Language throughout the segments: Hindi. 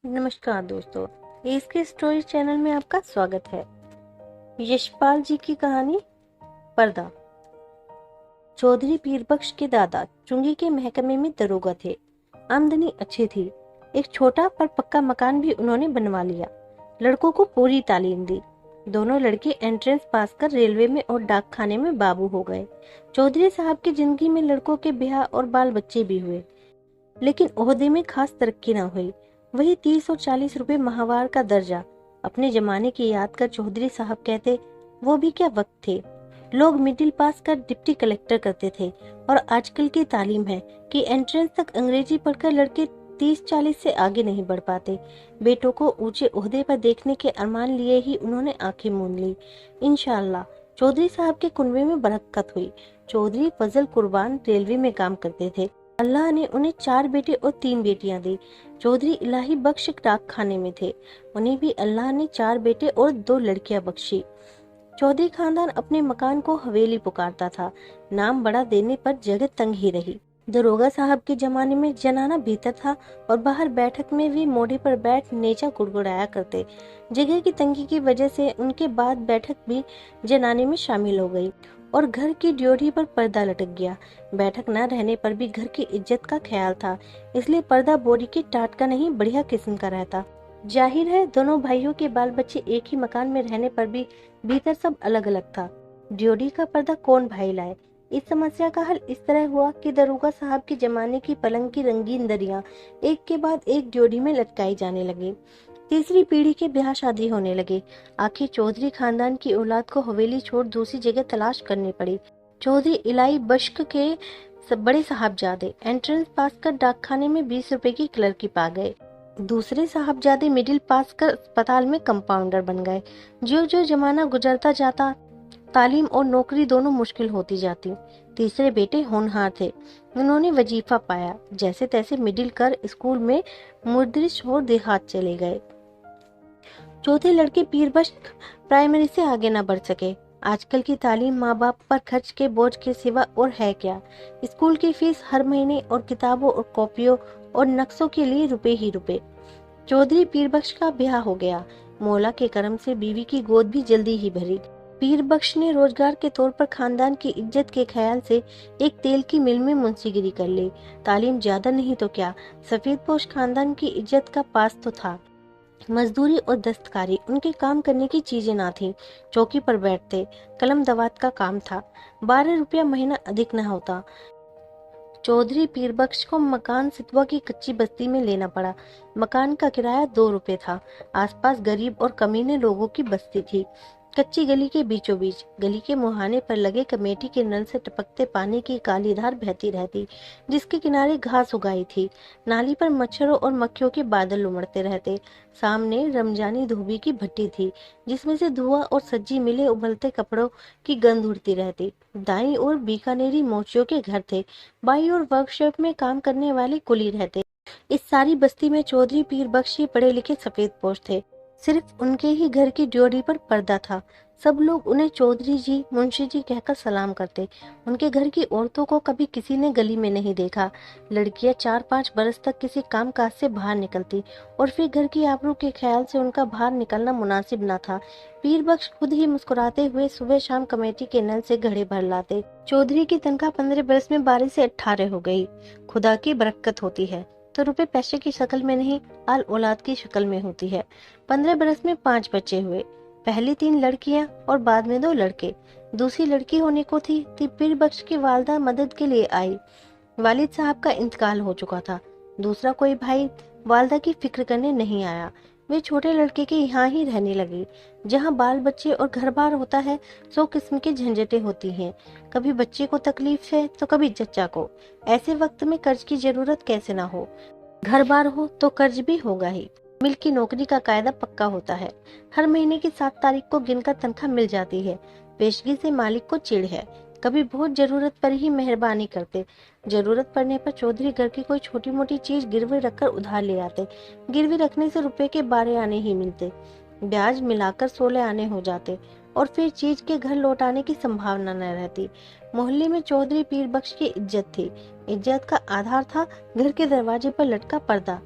नमस्कार दोस्तों, इसके स्टोरी चैनल में आपका स्वागत है। यशपाल जी की कहानी पर्दा। चौधरी पीरबख्श के दादा चुंगी के महकमे में दरोगा थे। आमदनी अच्छी थी। एक छोटा पर पक्का मकान भी उन्होंने बनवा लिया। लड़कों को पूरी तालीम दी। दोनों लड़के एंट्रेंस पास कर रेलवे में और डाक खाने में बाबू हो गए। चौधरी साहब की जिंदगी में लड़कों के ब्याह और बाल बच्चे भी हुए, लेकिन ओहदे में खास तरक्की न हुई। वही 30 और 40 रुपए माहवार का दर्जा। अपने जमाने की याद कर चौधरी साहब कहते, वो भी क्या वक्त थे। लोग मिडिल पास कर डिप्टी कलेक्टर करते थे, और आजकल की तालीम है कि एंट्रेंस तक अंग्रेजी पढ़कर लड़के 30-40 से आगे नहीं बढ़ पाते। बेटों को ऊंचे ओहदे पर देखने के अरमान लिए ही उन्होंने आंखें मूंद ली। इंशाअल्लाह चौधरी साहब के कुनबे में बरकत हुई। चौधरी फजल कुर्बान रेलवे में काम करते थे। अल्लाह ने उन्हें 4 बेटे और 3 बेटियां दी। चौधरी इलाही बख्श डाक खाने में थे। उन्हें भी अल्लाह ने 4 बेटे और 2 लड़कियां बख्शी। चौधरी खानदान अपने मकान को हवेली पुकारता था। नाम बड़ा देने पर जगह तंग ही रही। दरोगा साहब के जमाने में जनाना भीतर था, और बाहर बैठक में भी मोढ़े पर बैठ नेचा गुड़गुड़ाया करते। जगह की तंगी की वजह से उनके बाद बैठक भी जनाने में शामिल हो गई, और घर की ड्योढ़ी पर पर्दा लटक गया। बैठक न रहने पर भी घर की इज्जत का ख्याल था, इसलिए पर्दा बोरी की टाट का नहीं, बढ़िया किस्म का रहता। जाहिर है दोनों भाइयों के बाल बच्चे एक ही मकान में रहने पर भी भीतर सब अलग अलग था। ड्योढ़ी का पर्दा कौन भाई लाए। इस समस्या का हल इस तरह हुआ कि दरोगा साहब के जमाने की पलंग की रंगीन दरियां एक के बाद एक ड्योढ़ी में लटकाई जाने लगी। तीसरी पीढ़ी के ब्याह शादी होने लगे। आखिर चौधरी खानदान की औलाद को हवेली छोड़ दूसरी जगह तलाश करनी पड़ी। चौधरी इलाई बश्क के बड़े साहबजादे एंट्रेंस पास कर डाकखाने में 20 रुपए की क्लर्की पा गए। दूसरे साहबजादे मिडिल पास कर अस्पताल में कंपाउंडर बन गए। जो जो जमाना गुजरता जाता, तालीम और नौकरी दोनों मुश्किल होती जाती। तीसरे बेटे होनहार थे। उन्होंने वजीफा पाया। जैसे तैसे मिडिल कर स्कूल में मुदरिस और देहात चले गए। चौथे लड़के पीरबख्श प्राइमरी से आगे न बढ़ सके। आजकल की तालीम माँ बाप पर खर्च के बोझ के सिवा और है क्या। स्कूल की फीस हर महीने, और किताबों और कॉपियों और नक्शों के लिए रुपए ही रुपए। चौधरी पीरबख्श का ब्याह हो गया। मौला के करम से बीवी की गोद भी जल्दी ही भरी। पीरबख्श ने रोजगार के तौर पर खानदान की इज्जत के ख्याल से एक तेल की मिल में मुंशीगिरी कर ली। तालीम ज्यादा नहीं तो क्या, सफेदपोश खानदान की इज्जत का पास तो था। मजदूरी और दस्तकारी उनके काम करने की चीजें ना थी। चौकी पर बैठते, कलम दवात का काम था। 12 रुपया महीना अधिक न होता। चौधरी पीरबख्श को मकान सितवा की कच्ची बस्ती में लेना पड़ा। मकान का किराया 2 रुपए था। आसपास गरीब और कमीने लोगों की बस्ती थी। कच्ची गली के बीचों बीच, गली के मुहाने पर लगे कमेटी के नल से टपकते पानी की काली धार बहती रहती, जिसके किनारे घास उगाई थी। नाली पर मच्छरों और मक्खियों के बादल उमड़ते रहते। सामने रमजानी धोबी की भट्टी थी, जिसमें से धुआं और सज्जी मिले उबलते कपड़ों की गंध उड़ती रहती। दाईं ओर बीकानेरी मोचियों के घर थे। बाई और वर्कशॉप में काम करने वाले कुली रहते। इस सारी बस्ती में चौधरी पीरबख्श ही पढ़े लिखे सफेद पोश थे। सिर्फ उनके ही घर की ड्योढ़ी पर पर्दा था। सब लोग उन्हें चौधरी जी, मुंशी जी कहकर सलाम करते। उनके घर की औरतों को कभी किसी ने गली में नहीं देखा। लड़कियां 4-5 बरस तक किसी काम काज से बाहर निकलती, और फिर घर की आबरू के ख्याल से उनका बाहर निकलना मुनासिब न था। पीरबख्श खुद ही मुस्कुराते हुए सुबह शाम कमेटी के नल से घड़े भर लाते। चौधरी की तनख्वाह 15 बरस में 12 से 18 हो गई। खुदा की बरकत होती है तो रुपए पैसे की शक्ल में नहीं, आल औलाद की शक्ल में होती है। 15 बरस में 5 बच्चे हुए। पहली 3 लड़कियां और बाद में 2 लड़के। दूसरी लड़की होने को थी तो पीरबख्श की वालदा मदद के लिए आई। वालिद साहब का इंतकाल हो चुका था। दूसरा कोई भाई वालदा की फिक्र करने नहीं आया। वे छोटे लड़के के यहाँ ही रहने लगी। जहाँ बाल बच्चे और घर बार होता है, 100 किस्म की झंझटें होती हैं। कभी बच्चे को तकलीफ है तो कभी चचा को। ऐसे वक्त में कर्ज की जरूरत कैसे ना हो। घर बार हो तो कर्ज भी होगा ही। मिल की नौकरी का कायदा पक्का होता है। हर महीने की 7 तारीख को गिनकर तनख्वाह मिल जाती है। पेशगी से मालिक को चिढ़ है। कभी बहुत जरूरत पर ही मेहरबानी करते। जरूरत पड़ने पर चौधरी घर की कोई छोटी मोटी चीज गिरवी रखकर उधार ले आते। गिरवी रखने से रुपए के 12 आने ही मिलते। ब्याज मिलाकर 16 आने हो जाते, और फिर चीज के घर लौटाने की संभावना न रहती। मोहल्ले में चौधरी पीरबख्श की इज्जत थी। इज्जत का आधार था घर के दरवाजे पर लटका पर्दा।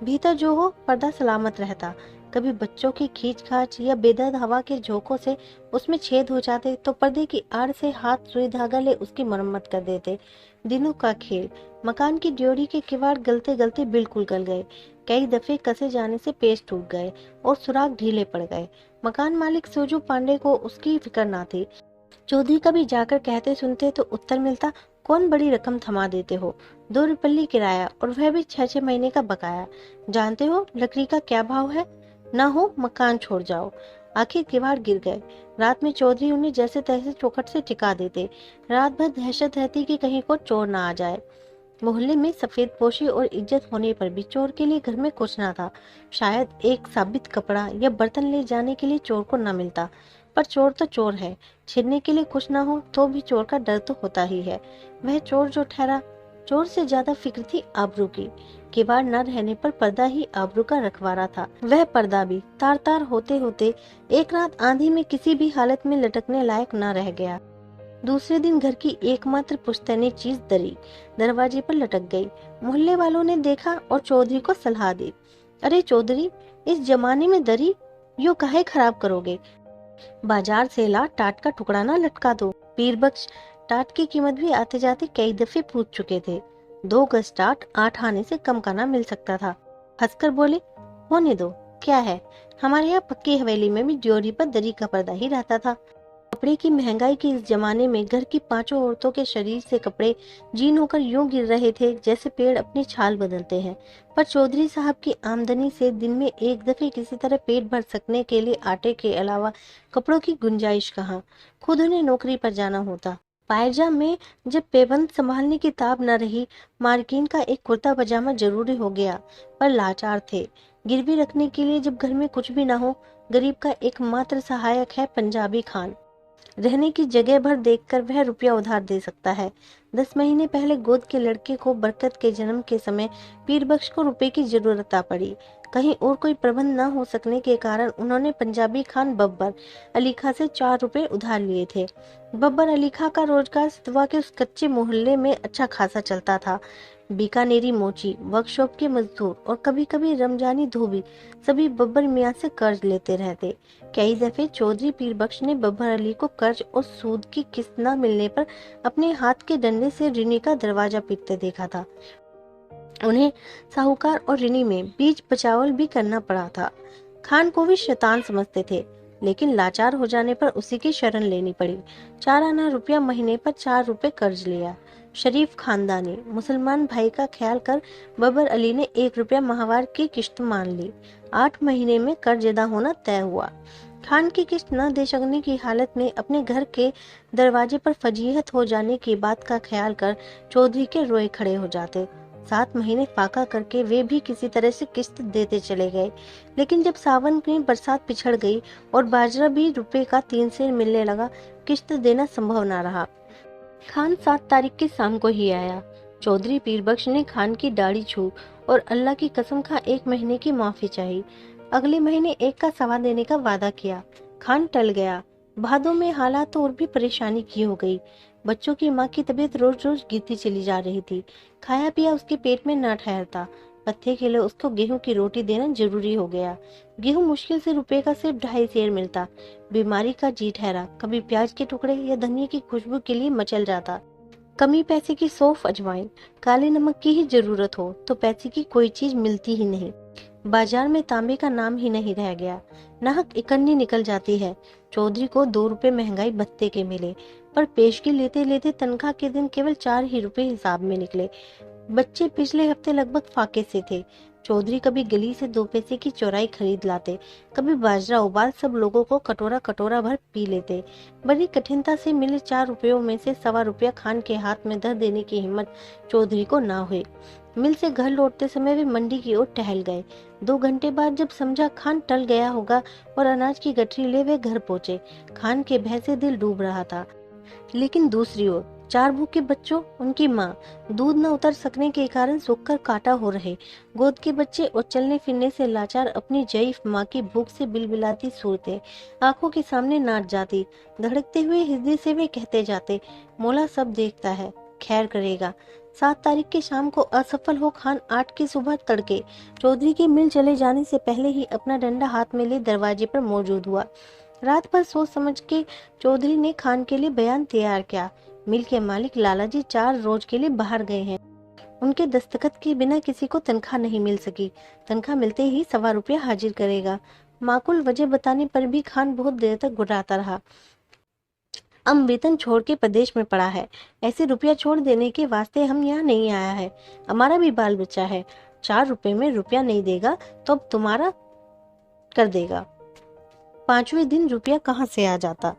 भीतर जो हो पर्दा सलामत रहता। कभी बच्चों की खींच-खाच या बेदर्द हवा के झोंकों से उसमें छेद हो जाते तो पर्दे की आड़ से हाथ सुई धागा ले उसकी मरम्मत कर देते। दिनों का खेल। मकान की ड्योरी के किवाड़ गलते गलते बिल्कुल गल गए। कई दफे कसे जाने से पेच टूट गए और सुराग ढीले पड़ गए। मकान मालिक सोजू पांडे को उसकी फिक्र ना थी। चौधरी कभी जाकर कहते सुनते तो उत्तर मिलता, कौन बड़ी रकम थमा देते हो, 2 रुपये किराया और वह भी 6-6 महीने का बकाया। जानते हो लकड़ी का क्या भाव है? ना हो मकान छोड़ जाओ। आखिर किवाड़ गिर गए। रात में चौधरी उन्हें जैसे तैसे चौखट से टिका देते। रात भर दहशत रहती कि कहीं को चोर ना आ जाए। मोहल्ले में सफेद पोशी और इज्जत होने पर भी चोर के लिए घर में कुछ ना था। शायद एक साबित कपड़ा या बर्तन ले जाने के लिए चोर को न मिलता, पर चोर तो चोर है। छीनने के लिए कुछ ना हो तो भी चोर का डर तो होता ही है। वह चोर जो ठहरा। चोर से ज्यादा फिक्र थी आबरू की। किवाड़ न रहने पर पर्दा ही आबरू का रखवारा था। वह पर्दा भी तार तार होते होते एक रात आंधी में किसी भी हालत में लटकने लायक न रह गया। दूसरे दिन घर की एकमात्र पुश्तैनी चीज दरी दरवाजे पर लटक गई। मोहल्ले वालों ने देखा और चौधरी को सलाह दी, अरे चौधरी, इस जमाने में दरी यूं काहे खराब करोगे? बाजार से ला टाट का टुकड़ा ना लटका दो। पीर बख्श टाट की कीमत भी आते जाते कई दफे पूछ चुके थे। 2 गज टाट 8 आने से कम का ना मिल सकता था। हंसकर बोले, होने दो, क्या है, हमारे यहाँ पक्की हवेली में भी ड्योरी पर दरी का पर्दा ही रहता था। कपड़े की महंगाई के इस जमाने में घर की 5 औरतों के शरीर से कपड़े जीन होकर यूं गिर रहे थे जैसे पेड़ अपनी छाल बदलते हैं। पर चौधरी साहब की आमदनी से दिन में एक दफे किसी तरह पेट भर सकने के लिए आटे के अलावा कपड़ों की गुंजाइश कहाँ। खुद उन्हें नौकरी पर जाना होता। पायजा में जब पेबंद संभालने की ताब न रही, मार्किन का एक कुर्ता पजामा जरूरी हो गया। पर लाचार थे। गिरवी रखने के लिए जब घर में कुछ भी न हो, गरीब का एकमात्र सहायक है पंजाबी खान। रहने की जगह भर देखकर वह रुपया उधार दे सकता है। 10 महीने पहले गोद के लड़के को बरकत के जन्म के समय पीर बख्श को रुपए की जरूरत आ पड़ी। कहीं और कोई प्रबंध न हो सकने के कारण उन्होंने पंजाबी खान बब्बर अली खां से 4 रुपए उधार लिए थे। बब्बर अली खां का रोजगार सितवा के उस कच्चे मोहल्ले में अच्छा खासा चलता था। बीकानेरी मोची, वर्कशॉप के मजदूर और कभी कभी रमजानी धोबी सभी बब्बर मियाँ से कर्ज लेते रहते। कई दफे चौधरी पीर बख्श ने बब्बर अली को कर्ज और सूद की किस्त न मिलने पर अपने हाथ के डंडे से ऋणी का दरवाजा पीटते देखा था। उन्हें साहूकार और ऋणी में बीच बचावल भी करना पड़ा था। खान को भी शैतान समझते थे, लेकिन लाचार हो जाने पर उसी की शरण लेनी पड़ी। 4 आना रुपया महीने पर 4 रुपए कर्ज लिया। शरीफ खानदानी मुसलमान भाई का ख्याल कर बब्बर अली ने 1 रुपया माहवार की किश्त मान ली। 8 महीने में कर्ज अदा होना तय हुआ। खान की किश्त न दे सकने की हालत में अपने घर के दरवाजे पर फजीहत हो जाने की बात का ख्याल कर चौधरी के रोए खड़े हो जाते। 7 महीने फाका करके वे भी किसी तरह से किश्त देते चले गए। लेकिन जब सावन में बरसात पिछड़ गई और बाजरा भी रुपए का 3 सेर मिलने लगा, किश्त देना संभव न रहा। खान 7 तारीख की शाम को ही आया। चौधरी पीर बख्श ने खान की दाढ़ी छू और अल्लाह की कसम खा 1 महीने की माफी चाहिए। अगले महीने 1 का सवा देने का वादा किया। खान टल गया। भादों में हालात और भी परेशानी की हो गई। बच्चों की माँ की तबीयत रोज रोज गिरती चली जा रही थी। खाया पिया उसके पेट में न ठहरता। पत्ते के लिए उसको गेहूं की रोटी देना जरूरी हो गया। गेहूं मुश्किल से रुपए का सिर्फ 2.5 सेर मिलता। बीमारी का जी ठहरा। कभी प्याज के टुकड़े या धनिया की खुशबू के लिए मचल जाता। कमी पैसे की सौंफ, अजवाइन, काले नमक की ही जरूरत हो तो पैसे की कोई चीज मिलती ही नहीं। बाजार में तांबे का नाम ही नहीं रह गया। नाहक इकन्नी निकल जाती है। चौधरी को 2 रुपए महंगाई भत्ते के मिले, पर पेशगी लेते लेते तनख्वाह के दिन केवल 4 ही रुपए हिसाब में निकले। बच्चे पिछले हफ्ते लगभग फाके से थे। चौधरी कभी गली से 2 पैसे की चौराई खरीद लाते, कभी बाजरा उबाल सब लोगों को कटोरा कटोरा भर पी लेते। बड़ी कठिनता से मिले 4 रुपयों में से सवा रुपया खान के हाथ में धर देने की हिम्मत चौधरी को ना हुई। मिल से घर लौटते समय वे मंडी की ओर टहल गए। 2 घंटे बाद जब समझा खान टल गया होगा और अनाज की गठरी ले वे घर पहुंचे। खान के भय से दिल डूब रहा था। लेकिन दूसरी ओर 4 भूखे बच्चों, उनकी माँ, दूध न उतर सकने के कारण सूखकर काटा हो रहे गोद के बच्चे और चलने फिरने से लाचार अपनी जईफ माँ की भूख से बिलबिलाती सूरतें आंखों के सामने नाच जाती। धड़कते हुए हृदय से वे कहते जाते, मौला सब देखता है, खैर करेगा। 7 तारीख की शाम को असफल हो खान 8 की सुबह तड़के चौधरी के मिल चले जाने से पहले ही अपना डंडा हाथ में ले दरवाजे पर मौजूद हुआ। रात भर सोच समझ के चौधरी ने खान के लिए बयान तैयार किया। मिल के मालिक लालाजी 4 रोज के लिए बाहर गए हैं। उनके दस्तखत के बिना किसी को तनख्वाह नहीं मिल सकी। तनख्वाह मिलते ही ₹1.25 हाजिर करेगा। माकूल वजह बताने पर भी खान बहुत देर तक घुटाता रहा। हम वेतन छोड़ के प्रदेश में पड़ा है, ऐसे रुपया छोड़ देने के वास्ते हम यहाँ नहीं आया है। हमारा भी बाल बच्चा है। 4 रुपए में रुपया नहीं देगा तो अब तुम्हारा कर देगा। 5वें दिन रुपया कहाँ से आ जाता।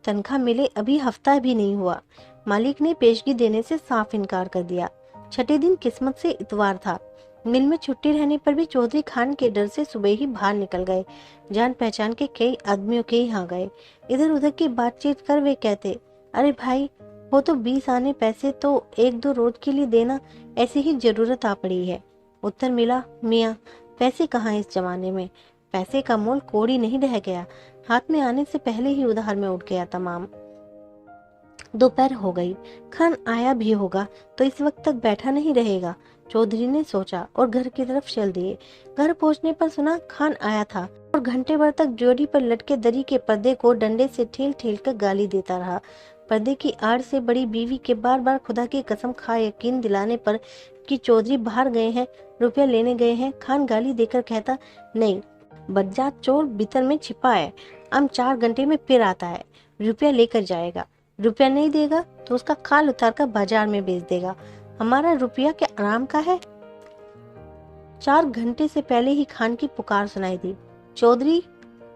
तनख्वाह मिले अभी हफ्ता भी नहीं हुआ। मालिक ने पेशगी देने से साफ इनकार कर दिया। 6ठे दिन किस्मत से इतवार था। मिल में छुट्टी रहने पर भी चौधरी खान के डर से सुबह ही बाहर निकल गए। जान पहचान के कई आदमियों के यहाँ गए। इधर उधर की बातचीत कर वे कहते, अरे भाई वो तो 20 आने पैसे तो 1-2 रोज के लिए देना, ऐसी ही जरूरत आ पड़ी है। उत्तर मिला, मियाँ पैसे कहाँ इस जमाने में, पैसे का मोल कौड़ी नहीं रह गया। हाथ में आने से पहले ही उधार में उठ गया तमाम। दोपहर हो गई। खान आया भी होगा तो इस वक्त तक बैठा नहीं रहेगा, चौधरी ने सोचा और घर की तरफ चल दिए। घर पहुंचने पर सुना खान आया था और घंटे भर तक जोड़ी पर लटके दरी के पर्दे को डंडे से ठेल ठेल कर गाली देता रहा। पर्दे की आड़ से बड़ी बीवी के बार बार खुदा की कसम खा यकीन दिलाने पर कि चौधरी बाहर गए हैं, रुपया लेने गए हैं, खान गाली देकर कहता, नहीं, बज्जात चोर भीतर में छिपा है, हम 4 घंटे में फिर आता है, रुपया लेकर जाएगा। रुपया नहीं देगा तो उसका खाल उतार कर बाजार में बेच देगा। हमारा रुपया क्या आराम का है। 4 घंटे से पहले ही खान की पुकार सुनाई दी। चौधरी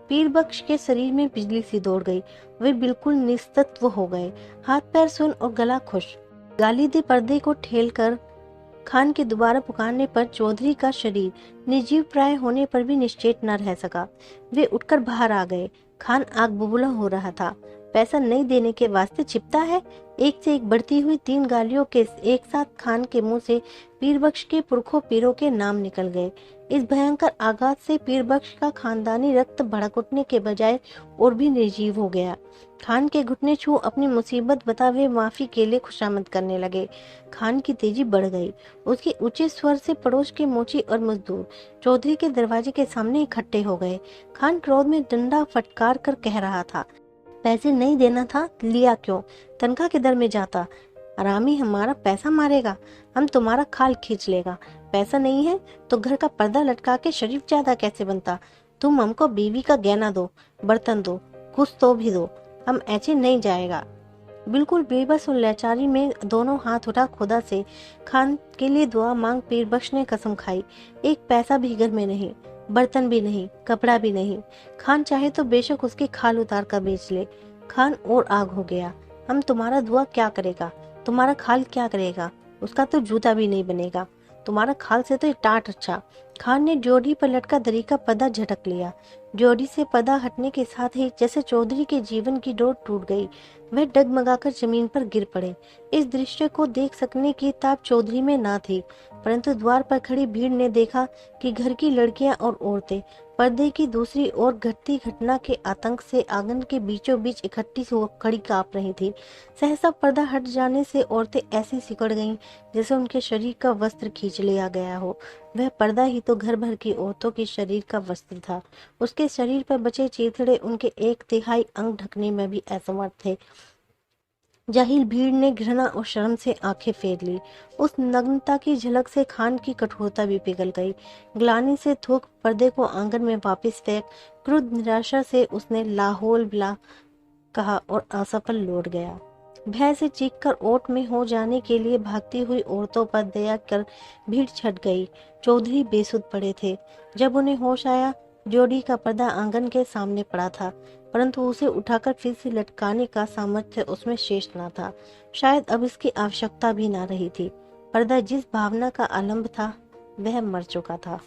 पीरबख्श के शरीर में बिजली सी दौड़ गई। वे बिल्कुल निस्तत्व हो गए, हाथ पैर सुन और गला खुश। गाली दे पर्दे को ठेल कर खान के दोबारा पुकारने पर चौधरी का शरीर निर्जीव प्राय होने पर भी निश्चेत न रह सका। वे उठकर बाहर आ गए। खान आग बबूला हो रहा था। पैसा नहीं देने के वास्ते छिपता है। एक से एक बढ़ती हुई 3 गालियों के एक साथ खान के मुंह से पीरबख्श के पुरखों पीरों के नाम निकल गए। इस भयंकर आघात से पीरबख्श का खानदानी रक्त भड़क उठने के बजाय और भी निर्जीव हो गया। खान के घुटने छू अपनी मुसीबत बतावे माफी के लिए खुशामद करने लगे। खान की तेजी बढ़ गई। उसके ऊंचे स्वर से पड़ोस के मोची और मजदूर चौधरी के दरवाजे के सामने इकट्ठे हो गए। खान क्रोध में डंडा फटकार कर कह रहा था, पैसे नहीं देना था, लिया क्यों? तनख्वाह किधर में जाता? हरामी हमारा पैसा मारेगा, हम तुम्हारा खाल खींच लेगा। पैसा नहीं है तो घर का पर्दा लटका के शरीफ ज्यादा कैसे बनता? तुम हमको बीवी का गहना दो, बर्तन दो, कुछ तो भी दो, हम ऐसे नहीं जाएगा। बिल्कुल बेबस और लाचारी में दोनों हाथ उठा खुदा से खान के लिए दुआ मांग पीरबख्श ने कसम खाई, एक पैसा भी घर में नहीं, बर्तन भी नहीं, कपड़ा भी नहीं। खान चाहे तो बेशक उसकी खाल उतार कर बेच ले। खान और आग हो गया। हम तुम्हारा दुआ क्या करेगा, तुम्हारा खाल क्या करेगा? उसका तो जूता भी नहीं बनेगा, तुम्हारा खाल से तो ये टाट अच्छा। खान ने जोड़ी पर लटका दरी का पर्दा झटक लिया। जोड़ी से पर्दा हटने के साथ ही जैसे चौधरी के जीवन की डोर टूट गई। वह डगमगाकर जमीन पर गिर पड़े। इस दृश्य को देख सकने की ताब चौधरी में ना थी, परंतु द्वार पर खड़ी भीड़ ने देखा कि घर की लड़कियां और औरतें पर्दे की दूसरी ओर घटती घटना के आतंक से आंगन के बीचों बीच इकट्ठी हो खड़ी कांप रही थी। सहसा पर्दा हट जाने से औरतें ऐसी सिकुड़ गईं जैसे उनके शरीर का वस्त्र खींच लिया गया हो। वह पर्दा ही तो घर भर की औरतों के शरीर का वस्त्र था। उसके शरीर पर बचे चीथड़े उनके 1/3 अंग ढकने में भी असमर्थ थे। जाहिल भीड़ ने घृणा और शर्म से आंखें फेर ली। उस नग्नता की झलक से खान की कठोरता भी पिघल गई। ग्लानि से थूक पर्दे को आंगन में वापस फेंक क्रुद्ध निराशा से उसने लाहौल बिला कहा और असफल लौट गया। भय से चीखकर ओट में हो जाने के लिए भागती हुई औरतों पर दया कर भीड़ छट गई। चौधरी बेसुध पड़े थे। जब उन्हें होश आया, जोड़ी का पर्दा आंगन के सामने पड़ा था, परंतु उसे उठाकर फिर से लटकाने का सामर्थ्य उसमें शेष न था। शायद अब इसकी आवश्यकता भी ना रही थी। पर्दा जिस भावना का आलंब था वह मर चुका था।